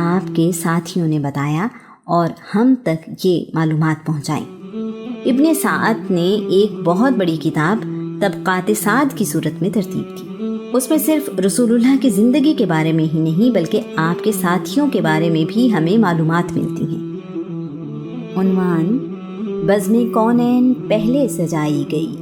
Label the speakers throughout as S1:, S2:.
S1: آپ کے ساتھیوں نے بتایا اور ہم تک یہ معلومات پہنچائیں۔ ابن سعد نے ایک بہت بڑی کتاب طبقات سعد کی صورت میں ترتیب کی۔ اس میں صرف رسول اللہ کی زندگی کے بارے میں ہی نہیں بلکہ آپ کے ساتھیوں کے بارے میں بھی ہمیں معلومات ملتی ہیں۔ عنوان: بزم کونین پہلے سجائی گئی۔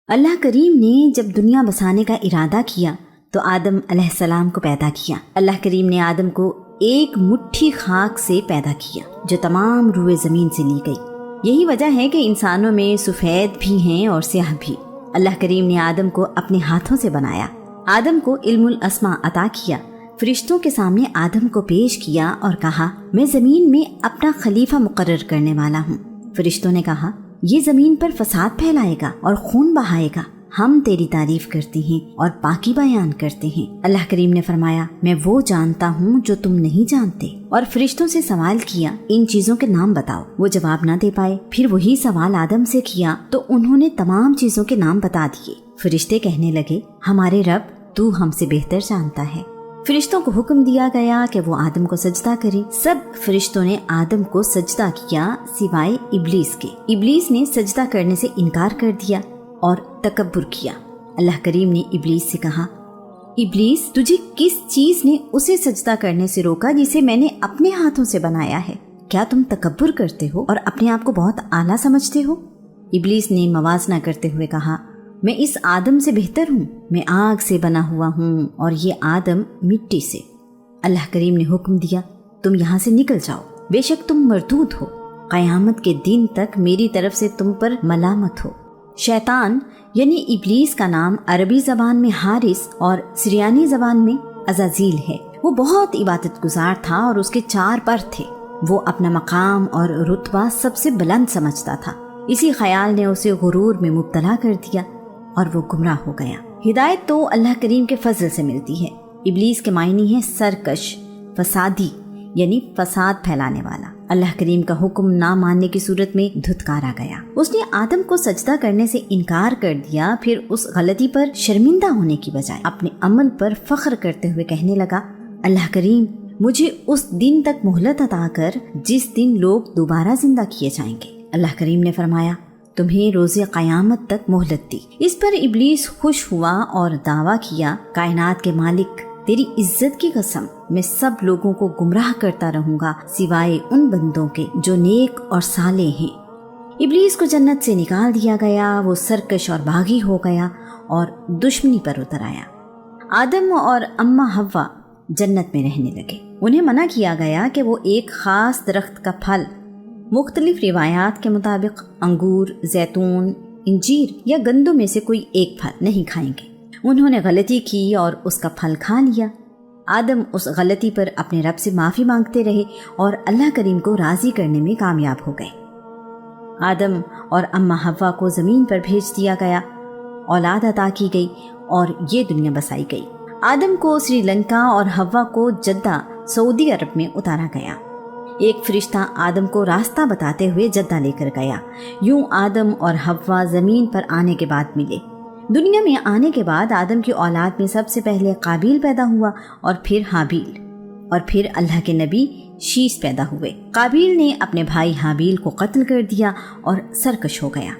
S1: اللہ کریم نے جب دنیا بسانے کا ارادہ کیا تو آدم علیہ السلام کو پیدا کیا۔ اللہ کریم نے آدم کو ایک مٹھی خاک سے پیدا کیا جو تمام روئے زمین سے لی گئی۔ یہی وجہ ہے کہ انسانوں میں سفید بھی ہیں اور سیاہ بھی۔ اللہ کریم نے آدم کو اپنے ہاتھوں سے بنایا، آدم کو علم الاسماء عطا کیا، فرشتوں کے سامنے آدم کو پیش کیا اور کہا میں زمین میں اپنا خلیفہ مقرر کرنے والا ہوں۔ فرشتوں نے کہا یہ زمین پر فساد پھیلائے گا اور خون بہائے گا، ہم تیری تعریف کرتے ہیں اور پاکی بیان کرتے ہیں۔ اللہ کریم نے فرمایا میں وہ جانتا ہوں جو تم نہیں جانتے، اور فرشتوں سے سوال کیا ان چیزوں کے نام بتاؤ، وہ جواب نہ دے پائے۔ پھر وہی سوال آدم سے کیا تو انہوں نے تمام چیزوں کے نام بتا دیے۔ فرشتے کہنے لگے ہمارے رب تو ہم سے بہتر جانتا ہے۔ فرشتوں کو حکم دیا گیا کہ وہ آدم کو سجدہ کریں۔ سب فرشتوں نے آدم کو سجدہ کیا سوائے ابلیس کے۔ ابلیس نے سجدہ کرنے سے انکار کر دیا اور تکبر کیا۔ اللہ کریم نے ابلیس سے کہا ابلیس تجھے کس چیز نے اسے سجدہ کرنے سے روکا جسے میں نے اپنے ہاتھوں سے بنایا ہے؟ کیا تم تکبر کرتے ہو اور اپنے آپ کو بہت اعلیٰ سمجھتے ہو؟ ابلیس نے موازنہ کرتے ہوئے کہا میں اس آدم سے بہتر ہوں، میں آگ سے بنا ہوا ہوں اور یہ آدم مٹی سے۔ اللہ کریم نے حکم دیا تم یہاں سے نکل جاؤ، بے شک تم مردود ہو، قیامت کے دن تک میری طرف سے تم پر ملامت ہو۔ شیطان یعنی ابلیس کا نام عربی زبان میں حارس اور سریانی زبان میں عزازیل ہے۔ وہ بہت عبادت گزار تھا اور اس کے 4 پر تھے۔ وہ اپنا مقام اور رتبہ سب سے بلند سمجھتا تھا۔ اسی خیال نے اسے غرور میں مبتلا کر دیا اور وہ گمراہ ہو گیا۔ ہدایت تو اللہ کریم کے فضل سے ملتی ہے۔ ابلیس کے معنی ہے سرکش، فسادی یعنی فساد پھیلانے والا۔ اللہ کریم کا حکم نہ ماننے کی صورت میں دھتکارا گیا۔ اس نے آدم کو سجدہ کرنے سے انکار کر دیا، پھر اس غلطی پر شرمندہ ہونے کی بجائے اپنے عمل پر فخر کرتے ہوئے کہنے لگا اللہ کریم مجھے اس دن تک مہلت عطا کر جس دن لوگ دوبارہ زندہ کیے جائیں گے۔ اللہ کریم نے فرمایا تمہیں روز قیامت تک مہلت دی۔ اس پر ابلیس خوش ہوا اور دعویٰ کیا کائنات کے مالک تیری عزت کی قسم میں سب لوگوں کو گمراہ کرتا رہوں گا سوائے ان بندوں کے جو نیک اور صالح ہیں۔ ابلیس کو جنت سے نکال دیا گیا، وہ سرکش اور باغی ہو گیا اور دشمنی پر اتر آیا۔ آدم اور اماں حوا جنت میں رہنے لگے۔ انہیں منع کیا گیا کہ وہ ایک خاص درخت کا پھل، مختلف روایات کے مطابق انگور، زیتون، انجیر یا گندم میں سے کوئی ایک پھل نہیں کھائیں گے۔ انہوں نے غلطی کی اور اس کا پھل کھا لیا۔ آدم اس غلطی پر اپنے رب سے معافی مانگتے رہے اور اللہ کریم کو راضی کرنے میں کامیاب ہو گئے۔ آدم اور اماں حوا کو زمین پر بھیج دیا گیا، اولاد عطا کی گئی اور یہ دنیا بسائی گئی۔ آدم کو سری لنکا اور حوا کو جدہ سعودی عرب میں اتارا گیا۔ ایک فرشتہ آدم کو راستہ بتاتے ہوئے جدہ لے کر گیا۔ یوں آدم اور حوا زمین پر آنے کے بعد ملے۔ دنیا میں آنے کے بعد آدم کی اولاد میں سب سے پہلے قابیل پیدا ہوا اور پھر حابیل، اور پھر اللہ کے نبی شیش پیدا ہوئے۔ قابیل نے اپنے بھائی حابیل کو قتل کر دیا اور سرکش ہو گیا۔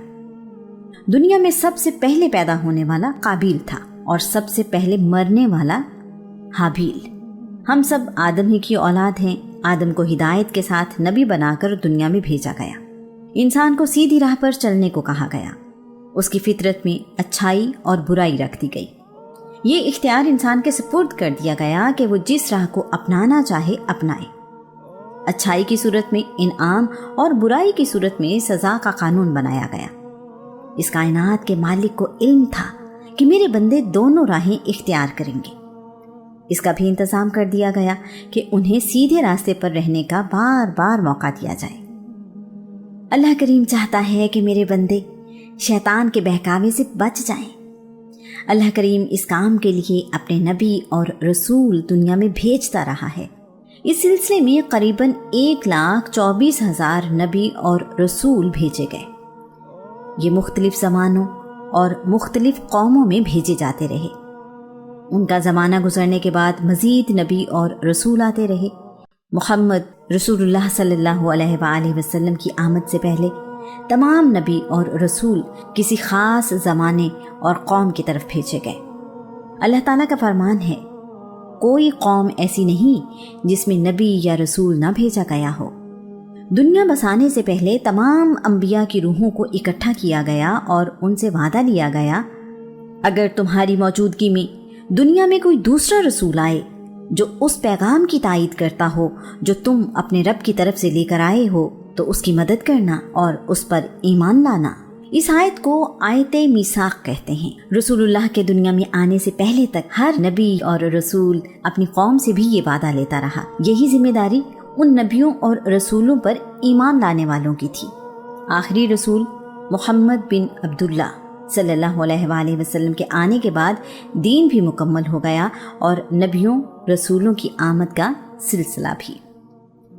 S1: دنیا میں سب سے پہلے پیدا ہونے والا قابیل تھا اور سب سے پہلے مرنے والا حابیل۔ ہم سب آدم ہی کی اولاد ہیں۔ آدم کو ہدایت کے ساتھ نبی بنا کر دنیا میں بھیجا گیا۔ انسان کو سیدھی راہ پر چلنے کو کہا گیا۔ اس کی فطرت میں اچھائی اور برائی رکھ دی گئی۔ یہ اختیار انسان کے سپرد کر دیا گیا کہ وہ جس راہ کو اپنانا چاہے اپنائے۔ اچھائی کی صورت میں انعام اور برائی کی صورت میں سزا کا قانون بنایا گیا۔ اس کائنات کے مالک کو علم تھا کہ میرے بندے دونوں راہیں اختیار کریں گے۔ اس کا بھی انتظام کر دیا گیا کہ انہیں سیدھے راستے پر رہنے کا بار بار موقع دیا جائے۔ اللہ کریم چاہتا ہے کہ میرے بندے شیطان کے بہکاوے سے بچ جائیں۔ اللہ کریم اس کام کے لیے اپنے نبی اور رسول دنیا میں بھیجتا رہا ہے۔ اس سلسلے میں قریباً 1,24,000 نبی اور رسول بھیجے گئے۔ یہ مختلف زمانوں اور مختلف قوموں میں بھیجے جاتے رہے۔ ان کا زمانہ گزرنے کے بعد مزید نبی اور رسول آتے رہے۔ محمد رسول اللہ صلی اللہ علیہ وآلہ وسلم کی آمد سے پہلے تمام نبی اور رسول کسی خاص زمانے اور قوم کی طرف بھیجے گئے۔ اللہ تعالیٰ کا فرمان ہے، کوئی قوم ایسی نہیں جس میں نبی یا رسول نہ بھیجا گیا ہو۔ دنیا بسانے سے پہلے تمام انبیاء کی روحوں کو اکٹھا کیا گیا اور ان سے وعدہ لیا گیا، اگر تمہاری موجودگی میں دنیا میں کوئی دوسرا رسول آئے جو اس پیغام کی تائید کرتا ہو جو تم اپنے رب کی طرف سے لے کر آئے ہو تو اس کی مدد کرنا اور اس پر ایمان لانا۔ اس آیت کو آیت میثاق کہتے ہیں۔ رسول اللہ کے دنیا میں آنے سے پہلے تک ہر نبی اور رسول اپنی قوم سے بھی یہ وعدہ لیتا رہا۔ یہی ذمہ داری ان نبیوں اور رسولوں پر ایمان لانے والوں کی تھی۔ آخری رسول محمد بن عبداللہ صلی اللہ علیہ وآلہ وسلم کے آنے کے بعد دین بھی مکمل ہو گیا اور نبیوں رسولوں کی آمد کا سلسلہ بھی۔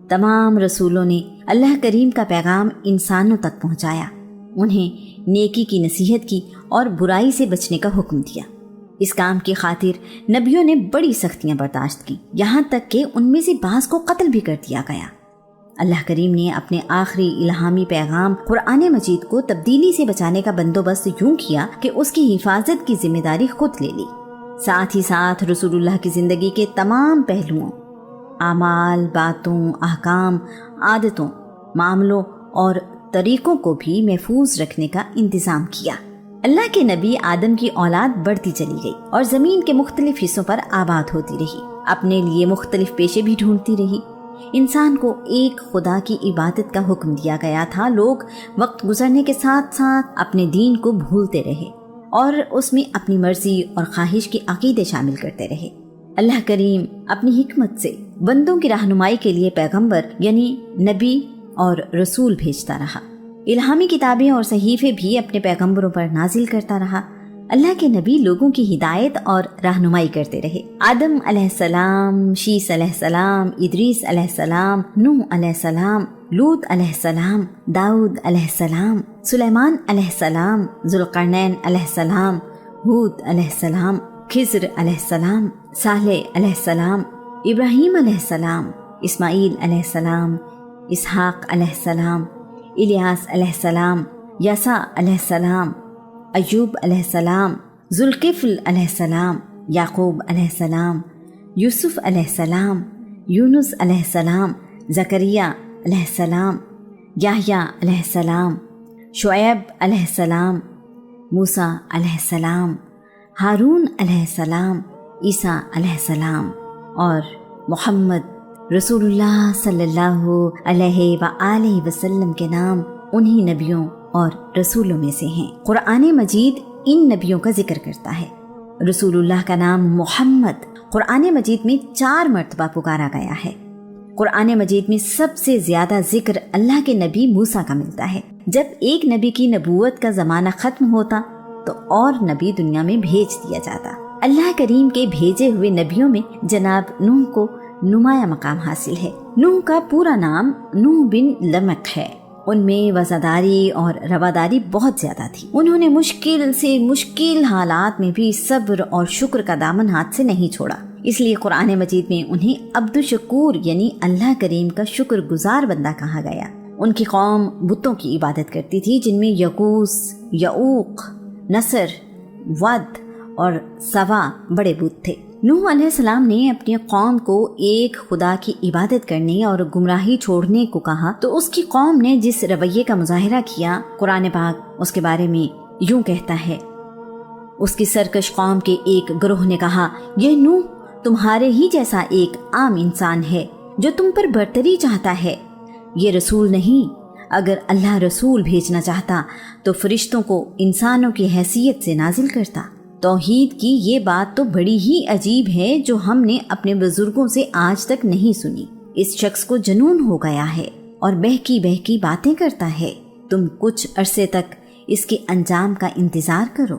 S1: تمام رسولوں نے اللہ کریم کا پیغام انسانوں تک پہنچایا، انہیں نیکی کی نصیحت کی اور برائی سے بچنے کا حکم دیا۔ اس کام کی خاطر نبیوں نے بڑی سختیاں برداشت کی، یہاں تک کہ ان میں سے بعض کو قتل بھی کر دیا گیا۔ اللہ کریم نے اپنے آخری الہامی پیغام قرآن مجید کو تبدیلی سے بچانے کا بندوبست یوں کیا کہ اس کی حفاظت کی ذمہ داری خود لے لی۔ ساتھ ہی ساتھ رسول اللہ کی زندگی کے تمام پہلوؤں، اعمال، باتوں، احکام، عادتوں، معاملوں اور طریقوں کو بھی محفوظ رکھنے کا انتظام کیا۔ اللہ کے نبی آدم کی اولاد بڑھتی چلی گئی اور زمین کے مختلف حصوں پر آباد ہوتی رہی، اپنے لیے مختلف پیشے بھی ڈھونڈتی رہی۔ انسان کو ایک خدا کی عبادت کا حکم دیا گیا تھا۔ لوگ وقت گزرنے کے ساتھ ساتھ اپنے دین کو بھولتے رہے اور اس میں اپنی مرضی اور خواہش کے عقیدے شامل کرتے رہے۔ اللہ کریم اپنی حکمت سے بندوں کی رہنمائی کے لیے پیغمبر یعنی نبی اور رسول بھیجتا رہا۔ الہامی کتابیں اور صحیفے بھی اپنے پیغمبروں پر نازل کرتا رہا۔ اللہ کے نبی لوگوں کی ہدایت اور رہنمائی کرتے رہے۔ آدم علیہ السلام، شیس علیہ السلام، ادریس علیہ السلام، نوح علیہ السلام، لوط علیہ السلام، داؤد علیہ السلام، سلیمان علیہ السلام، ذوالقرنین علیہ السلام، ہود علیہ السلام، خضر علیہ السلام، صالح علیہ السلام، ابراہیم علیہ السلام، اسماعیل علیہ السلام، اسحاق علیہ السلام، الیاس علیہ السلام، یسع علیہ السلام، ایوب علیہ السلام، ذوالکفل علیہ السلام، یعقوب علیہ السلام، یوسف علیہ السلام، یونس علیہ السلام، زکریہ علیہ السلام، یحییٰ علیہ السلام، شعیب علیہ السلام، موسیٰ علیہ السلام، ہارون علیہ السلام، عیسیٰ علیہ السلام اور محمد رسول اللہ صلی اللہ علیہ وآلہ وسلم کے نام انہی نبیوں اور رسولوں میں سے ہیں۔ قرآن مجید ان نبیوں کا ذکر کرتا ہے۔ رسول اللہ کا نام محمد قرآن مجید میں 4 مرتبہ پکارا گیا ہے۔ قرآن مجید میں سب سے زیادہ ذکر اللہ کے نبی موسیٰ کا ملتا ہے۔ جب ایک نبی کی نبوت کا زمانہ ختم ہوتا تو اور نبی دنیا میں بھیج دیا جاتا۔ اللہ کریم کے بھیجے ہوئے نبیوں میں جناب نوح کو نمایاں مقام حاصل ہے۔ نوح کا پورا نام نوح بن لمک ہے۔ ان میں وفاداری اور رواداری بہت زیادہ تھی۔ انہوں نے مشکل سے مشکل حالات میں بھی صبر اور شکر کا دامن ہاتھ سے نہیں چھوڑا، اس لیے قرآن مجید میں انہیں عبد الشکور یعنی اللہ کریم کا شکر گزار بندہ کہا گیا۔ ان کی قوم بتوں کی عبادت کرتی تھی، جن میں یغوث، یعوق، نصر، ود اور سوا بڑے بت تھے۔ نوح علیہ السلام نے اپنی قوم کو ایک خدا کی عبادت کرنے اور گمراہی چھوڑنے کو کہا تو اس کی قوم نے جس رویے کا مظاہرہ کیا، قرآن پاک اس کے بارے میں یوں کہتا ہے۔ اس کی سرکش قوم کے ایک گروہ نے کہا، یہ نوح تمہارے ہی جیسا ایک عام انسان ہے جو تم پر برتری چاہتا ہے، یہ رسول نہیں۔ اگر اللہ رسول بھیجنا چاہتا تو فرشتوں کو انسانوں کی حیثیت سے نازل کرتا۔ توحید کی یہ بات تو بڑی ہی عجیب ہے جو ہم نے اپنے بزرگوں سے آج تک نہیں سنی۔ اس شخص کو جنون ہو گیا ہے اور بہکی بہکی باتیں کرتا ہے۔ تم کچھ عرصے تک اس کے انجام کا انتظار کرو۔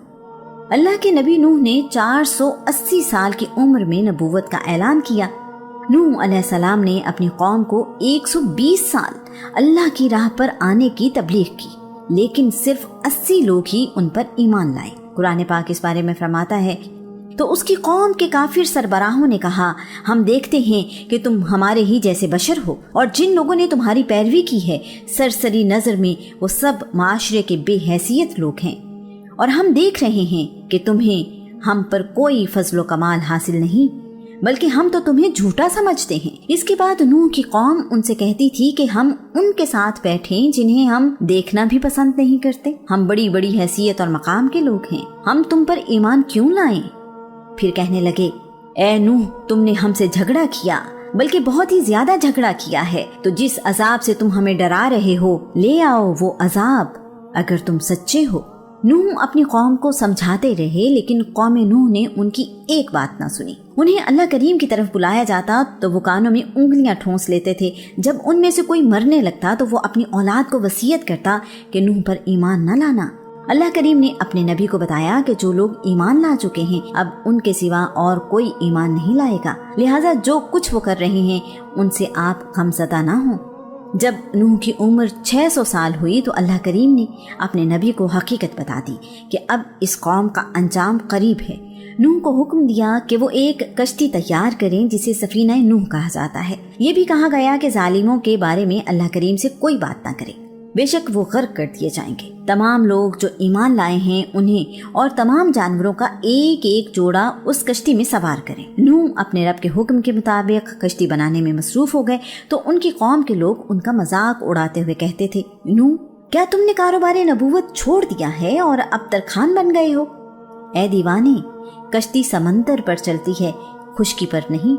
S1: اللہ کے نبی نوح نے 480 سال کی عمر میں نبوت کا اعلان کیا۔ نوح علیہ السلام نے اپنی قوم کو 120 سال اللہ کی راہ پر آنے کی تبلیغ کی، لیکن صرف 80 لوگ ہی ان پر ایمان لائے۔ قرآن پاک اس بارے میں فرماتا ہے، تو اس کی قوم کے کافر سربراہوں نے کہا ہم دیکھتے ہیں کہ تم ہمارے ہی جیسے بشر ہو، اور جن لوگوں نے تمہاری پیروی کی ہے سرسری نظر میں وہ سب معاشرے کے بے حیثیت لوگ ہیں، اور ہم دیکھ رہے ہیں کہ تمہیں ہم پر کوئی فضل و کمال حاصل نہیں، بلکہ ہم تو تمہیں جھوٹا سمجھتے ہیں۔ اس کے بعد نوح کی قوم ان سے کہتی تھی کہ ہم ان کے ساتھ بیٹھیں جنہیں ہم دیکھنا بھی پسند نہیں کرتے، ہم بڑی بڑی حیثیت اور مقام کے لوگ ہیں، ہم تم پر ایمان کیوں لائیں؟ پھر کہنے لگے اے نوح تم نے ہم سے جھگڑا کیا، بلکہ بہت ہی زیادہ جھگڑا کیا ہے، تو جس عذاب سے تم ہمیں ڈرا رہے ہو لے آؤ وہ عذاب اگر تم سچے ہو۔ نوح اپنی قوم کو سمجھاتے رہے، لیکن قوم نوح نے ان کی ایک بات نہ سنی۔ انہیں اللہ کریم کی طرف بلایا جاتا تو وہ کانوں میں انگلیاں ٹھونس لیتے تھے، جب ان میں سے کوئی مرنے لگتا تو وہ اپنی اولاد کو وصیت کرتا کہ نوح پر ایمان نہ لانا۔ اللہ کریم نے اپنے نبی کو بتایا کہ جو لوگ ایمان لا چکے ہیں اب ان کے سوا اور کوئی ایمان نہیں لائے گا، لہٰذا جو کچھ وہ کر رہے ہیں ان سے آپ غمزدہ نہ ہوں۔ جب نوح کی عمر 600 سال ہوئی تو اللہ کریم نے اپنے نبی کو حقیقت بتا دی کہ اب اس قوم کا انجام قریب ہے۔ نوح کو حکم دیا کہ وہ ایک کشتی تیار کریں جسے سفینہ نوح کہا جاتا ہے۔ یہ بھی کہا گیا کہ ظالموں کے بارے میں اللہ کریم سے کوئی بات نہ کرے، بے شک وہ غرق کر دیے جائیں گے۔ تمام لوگ جو ایمان لائے ہیں انہیں اور تمام جانوروں کا ایک ایک جوڑا اس کشتی میں سوار کریں۔ نوح اپنے رب کے حکم کے مطابق کشتی بنانے میں مصروف ہو گئے تو ان کی قوم کے لوگ ان کا مذاق اڑاتے ہوئے کہتے تھے نوح کیا تم نے کاروبار نبوت چھوڑ دیا ہے اور اب ترخان بن گئے ہو؟ اے دیوانے، کشتی سمندر پر چلتی ہے خشکی پر نہیں،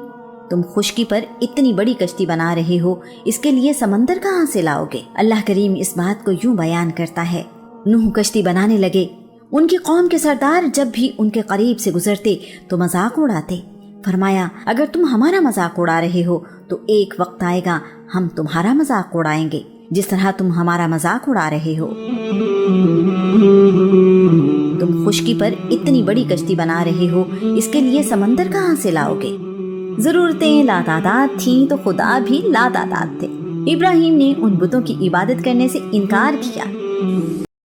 S1: تم خشکی پر اتنی بڑی کشتی بنا رہے ہو، اس کے لیے سمندر کہاں سے لاؤ گے؟ اللہ کریم اس بات کو یوں بیان کرتا ہے، نوح کشتی بنانے لگے، ان کی قوم کے سردار جب بھی ان کے قریب سے گزرتے تو مذاق اڑاتے۔ فرمایا اگر تم ہمارا مذاق اڑا رہے ہو تو ایک وقت آئے گا ہم تمہارا مذاق اڑائیں گے جس طرح تم ہمارا مذاق اڑا رہے ہو۔ تم خشکی پر اتنی بڑی کشتی بنا رہے ہو، اس کے لیے سمندر کہاں سے لاؤ گے؟ ضرورتیں لاتعداد تھیں تو خدا بھی لاتعداد تھے۔ ابراہیم نے ان بتوں کی عبادت کرنے سے انکار کیا،